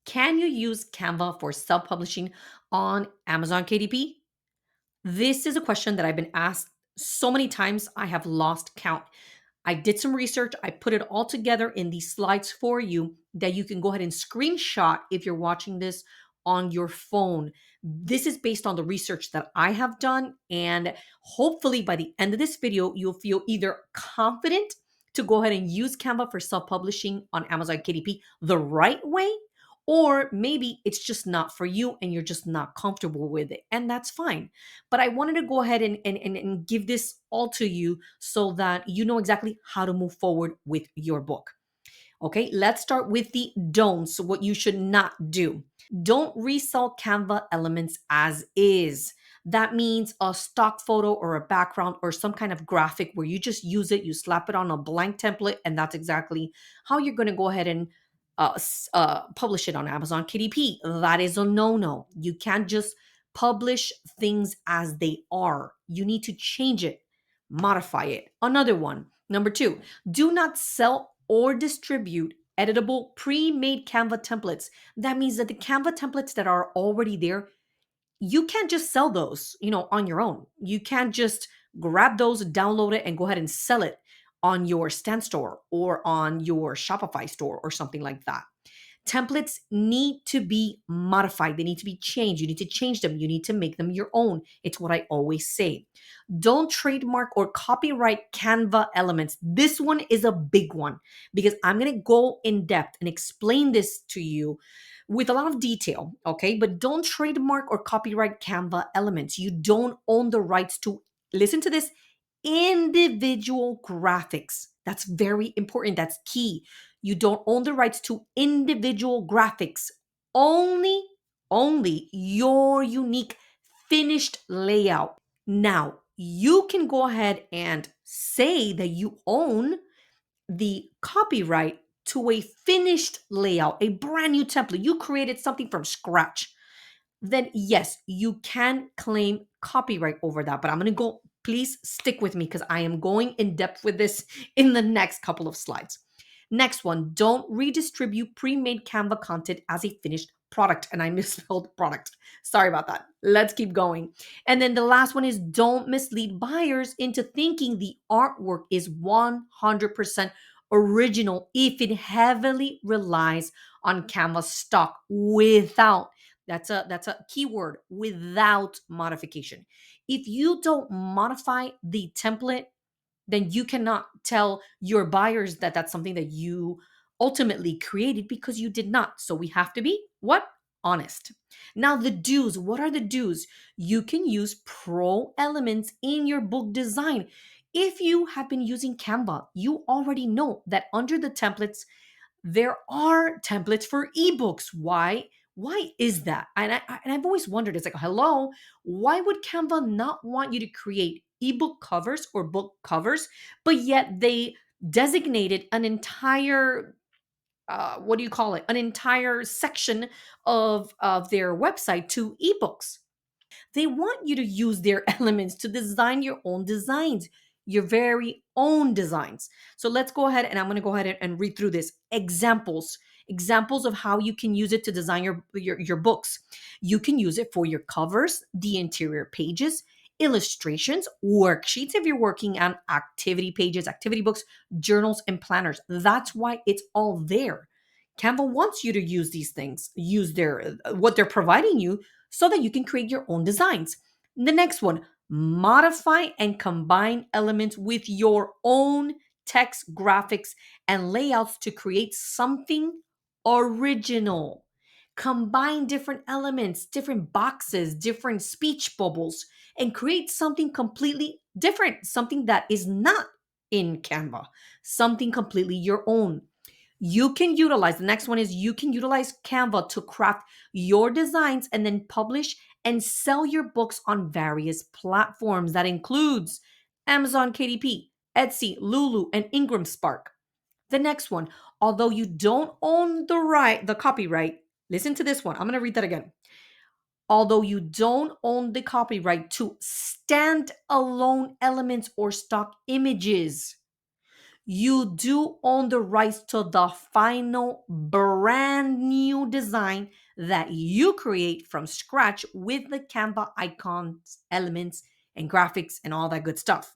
Can you use Canva for self publishing on Amazon KDP? This is a question that I've been asked so many times, I have lost count. I did some research, I put it all together in these slides for you that you can go ahead and screenshot if you're watching this on your phone. This is based on the research that I have done, and hopefully by the end of this video, you'll feel either confident to go ahead and use Canva for self publishing on Amazon KDP the right way, or maybe it's just not for you and you're just not comfortable with it, and that's fine. But I wanted to go ahead and give this all to you so that you know exactly how to move forward with your book. Okay, let's start with the don'ts, what you should not do. Don't resell Canva elements as is. That means a stock photo or a background or some kind of graphic where you just use it, you slap it on a blank template, and that's exactly how you're going to go ahead and publish it on Amazon KDP. That is a no no. You can't just publish things as they are. You need to change it, modify it. Another one, number two, do not sell or distribute editable pre-made Canva templates. That means that the Canva templates that are already there, you can't just sell those, on your own. You can't just grab those, download it, and go ahead and sell it on your Stan store or on your Shopify store or something like that. Templates need to be modified. They need to be changed. You need to change them. You need to make them your own. It's what I always say. Don't trademark or copyright Canva elements. This one is a big one because I'm going to go in depth and explain this to you with a lot of detail, okay? But don't trademark or copyright Canva elements. You don't own the rights to, listen to this, individual graphics. That's very important. That's key. You don't own the rights to individual graphics. Only, only your unique finished layout. Now, you can go ahead and say that you own the copyright to a finished layout, a brand new template. You created something from scratch. Then, yes, you can claim copyright over that. But I'm going to go, please stick with me because I am going in depth with this in the next couple of slides. Next one, don't redistribute pre-made Canva content as a finished product. And I misspelled product. Sorry about that. Let's keep going. And then the last one is don't mislead buyers into thinking the artwork is 100% original if it heavily relies on Canva stock without, that's a keyword, without modification. If you don't modify the template, then you cannot tell your buyers that that's something that you ultimately created because you did not. So we have to be what? Honest. Now, the do's. What are the do's? You can use pro elements in your book design. If you have been using Canva, you already know that under the templates, there are templates for ebooks. Why? Why is that? And I've always wondered. It's like, hello, why would Canva not want you to create ebook covers or book covers, but yet they designated an entire what do you call it? An entire section of their website to ebooks. They want you to use their elements to design your own designs, your very own designs. So let's go ahead and I'm going to go ahead and read through this. Examples of how you can use it to design your books. You can use it for your covers, the interior pages, illustrations, worksheets if you're working on activity pages, activity books, journals, and planners. That's why it's all there. Canva wants you to use these things, use their what they're providing you so that you can create your own designs. The next one, modify and combine elements with your own text, graphics, and layouts to create something original. Combine different elements, different boxes, different speech bubbles, and create something completely different, something that is not in Canva, something completely your own. You can utilize, the next one is you can utilize Canva to craft your designs and then publish and sell your books on various platforms. That includes Amazon KDP, Etsy, Lulu, and Ingram Spark. The next one, although you don't own the copyright, listen to this one. I'm going to read that again. Although you don't own the copyright to stand-alone elements or stock images, You do own the rights to the final brand new design that you create from scratch with the Canva icons, elements, and graphics and all that good stuff.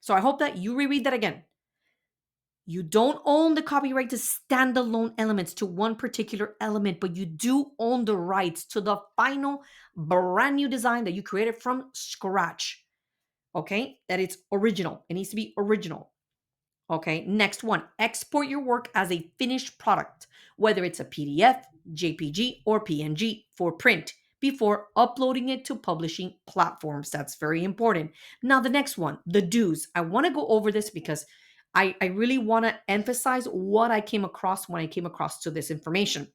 So I hope that you reread that again. You don't own the copyright to standalone elements to one particular element, but you do own the rights to the final brand new design that you created from scratch. Okay? That it's original. It needs to be original. Okay, next one, export your work as a finished product, whether it's a PDF, JPG, or PNG for print before uploading it to publishing platforms. That's very important. Now, the next one, the do's. I want to go over this because I really want to emphasize what I came across when I came across to this information.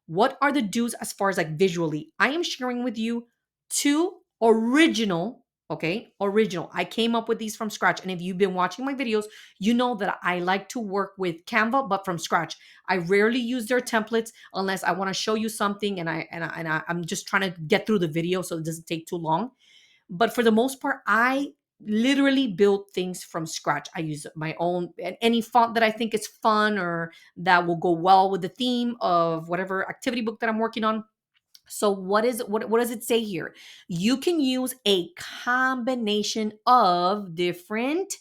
What are the do's as far as like visually? I am sharing with you two original, okay, original. I came up with these from scratch. And if you've been watching my videos, you know that I like to work with Canva, but from scratch. I rarely use their templates unless I want to show you something I'm just trying to get through the video so it doesn't take too long. But for the most part, I literally build things from scratch. I use my own any font that I think is fun or that will go well with the theme of whatever activity book that I'm working on. So what does it say here? You can use a combination of different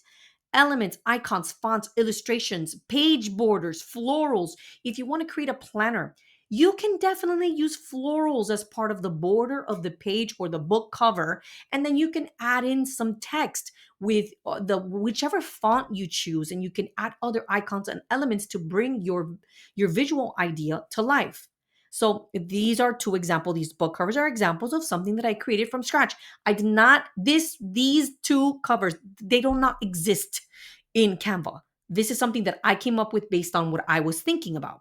elements, icons, fonts, illustrations, page borders, florals. If you want to create a planner, you can definitely use florals as part of the border of the page or the book cover. And then you can add in some text with the whichever font you choose, and you can add other icons and elements to bring your visual idea to life. So these are two examples. These book covers are examples of something that I created from scratch. I did not these two covers, they do not exist in Canva. This is something that I came up with based on what I was thinking about.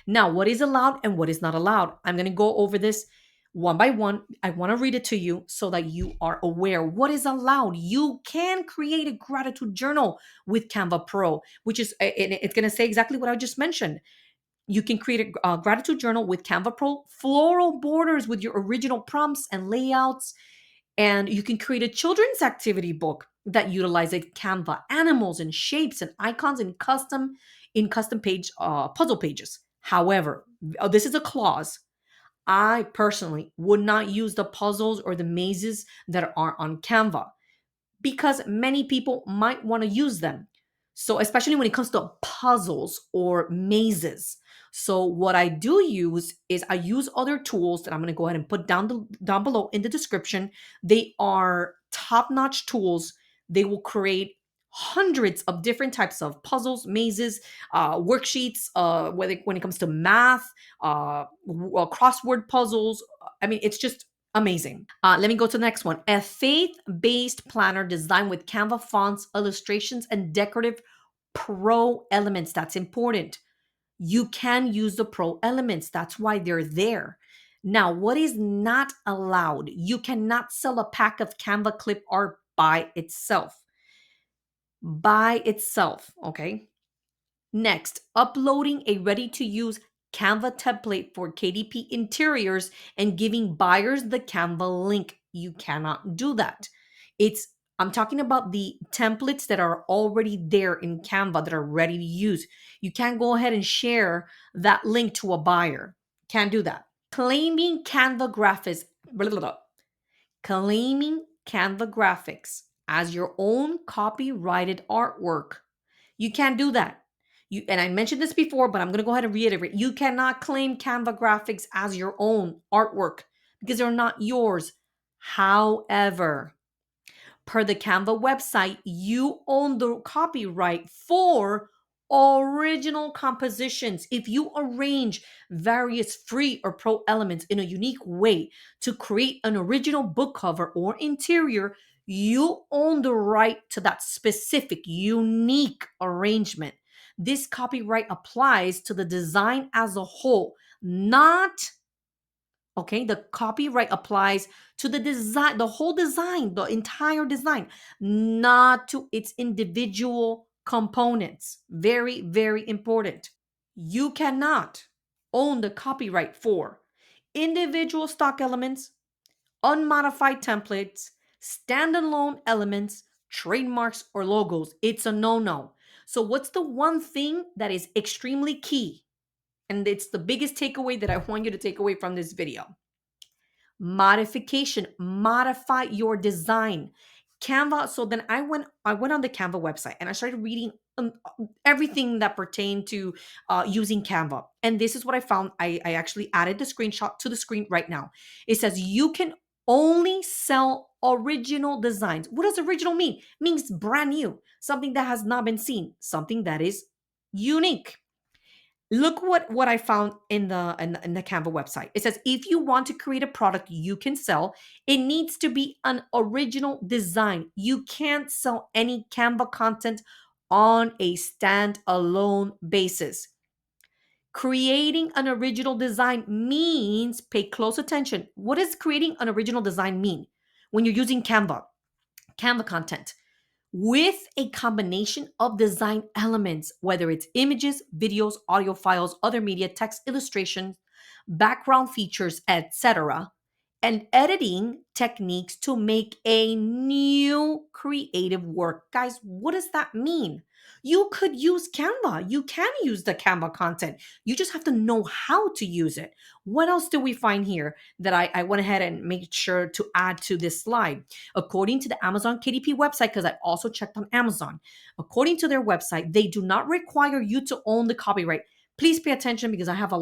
Now, what is allowed and what is not allowed? I'm going to go over this one by one. I want to read it to you so that you are aware what is allowed. You can create a gratitude journal with Canva Pro, which is it's going to say exactly what I just mentioned. You can create a gratitude journal with Canva Pro, floral borders with your original prompts and layouts. And you can create a children's activity book that utilizes Canva, animals and shapes and icons and custom page puzzle pages. However, this is a clause. I personally would not use the puzzles or the mazes that are on Canva because many people might want to use them. So, especially when it comes to puzzles or mazes. So, what I do use is I use other tools that I'm going to go ahead and put down below in the description. They are top-notch tools. They will create hundreds of different types of puzzles, mazes, worksheets, whether when it comes to math, crossword puzzles. I mean, it's just amazing. Let me go to the next one. A faith-based planner designed with Canva fonts, illustrations, and decorative pro elements. That's important. You can use the pro elements. That's why they're there. Now, what is not allowed? You cannot sell a pack of Canva clip art by itself. By itself, okay? Next, uploading a ready to use Canva template for KDP interiors and giving buyers the Canva link. You cannot do that. I'm talking about the templates that are already there in Canva that are ready to use. You can't go ahead and share that link to a buyer. Can't do that. Claiming Canva graphics, blah, blah, blah. Claiming Canva graphics as your own copyrighted artwork. You can't do that. And I mentioned this before, but I'm going to go ahead and reiterate. You cannot claim Canva graphics as your own artwork because they're not yours. However, per the Canva website, you own the copyright for original compositions. If you arrange various free or pro elements in a unique way to create an original book cover or interior, you own the right to that specific, unique arrangement. This copyright applies to the design as a whole, not okay. The copyright applies to the design, the whole design, the entire design, not to its individual components. Very, very important. You cannot own the copyright for individual stock elements, unmodified templates, standalone elements, trademarks, or logos. It's a no no. So, what's the one thing that is extremely key? And it's the biggest takeaway that I want you to take away from this video. Modification, modify your design. Canva. So then I went on the Canva website and I started reading everything that pertained to using Canva. And this is what I found. I actually added the screenshot to the screen right now. It says you can only sell original designs. What does original mean? It means brand new, something that has not been seen, something that is unique. Look what I found in the Canva website. It says if you want to create a product you can sell, it needs to be an original design. You can't sell any Canva content on a standalone basis. Creating an original design means, pay close attention. What does creating an original design mean when you're using Canva content? With a combination of design elements, whether it's images, videos, audio files, other media, text, illustrations, background features, etc., and editing techniques to make a new creative work. Guys, what does that mean? You could use Canva. You can use the Canva content. You just have to know how to use it. What else do we find here that I went ahead and made sure to add to this slide? According to the Amazon KDP website, because I also checked on Amazon, according to their website, they do not require you to own the copyright. Please pay attention because I have a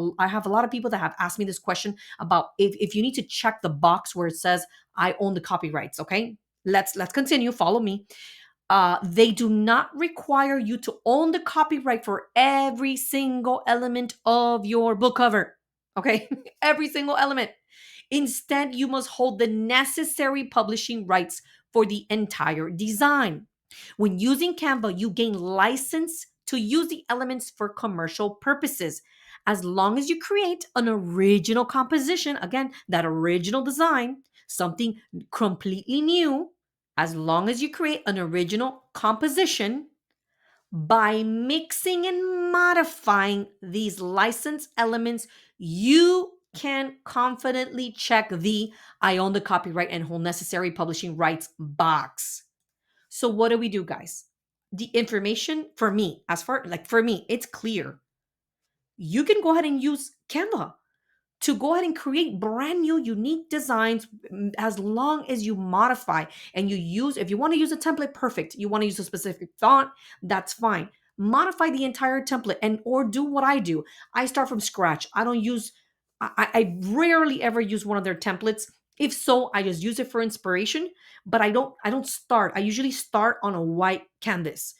lot of people that have asked me this question about if you need to check the box where it says I own the copyrights. Okay, let's continue. Follow me. They do not require you to own the copyright for every single element of your book cover. Okay, every single element. Instead, you must hold the necessary publishing rights for the entire design. When using Canva, you gain license to use the elements for commercial purposes. As long as you create an original composition, again, that original design, something completely new, as long as you create an original composition, by mixing and modifying these license elements, you can confidently check the I own the copyright and hold necessary publishing rights box. So what do we do, guys? The information for me, for me, it's clear. You can go ahead and use Canva to go ahead and create brand new unique designs, as long as you modify and you use, if you want to use a template, perfect. You want to use a specific font, that's fine. Modify the entire template and or do what I do. I start from scratch. I don't use I rarely ever use one of their templates. If so, I just use it for inspiration, but I don't start. I usually start on a white canvas.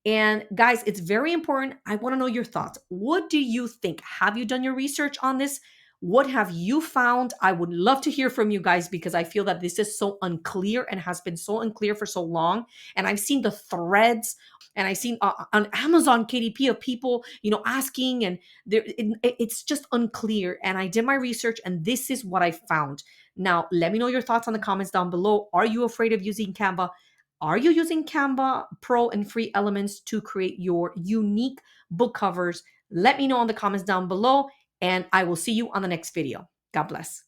And guys, it's very important. I want to know your thoughts. What do you think? Have you done your research on this? What have you found? I would love to hear from you guys because I feel that this is so unclear and has been so unclear for so long. And I've seen the threads and I've seen on Amazon KDP of people, asking, and it's just unclear. And I did my research and this is what I found. Now, let me know your thoughts on the comments down below. Are you afraid of using Canva? Are you using Canva Pro and free elements to create your unique book covers? Let me know in the comments down below, and I will see you on the next video. God bless.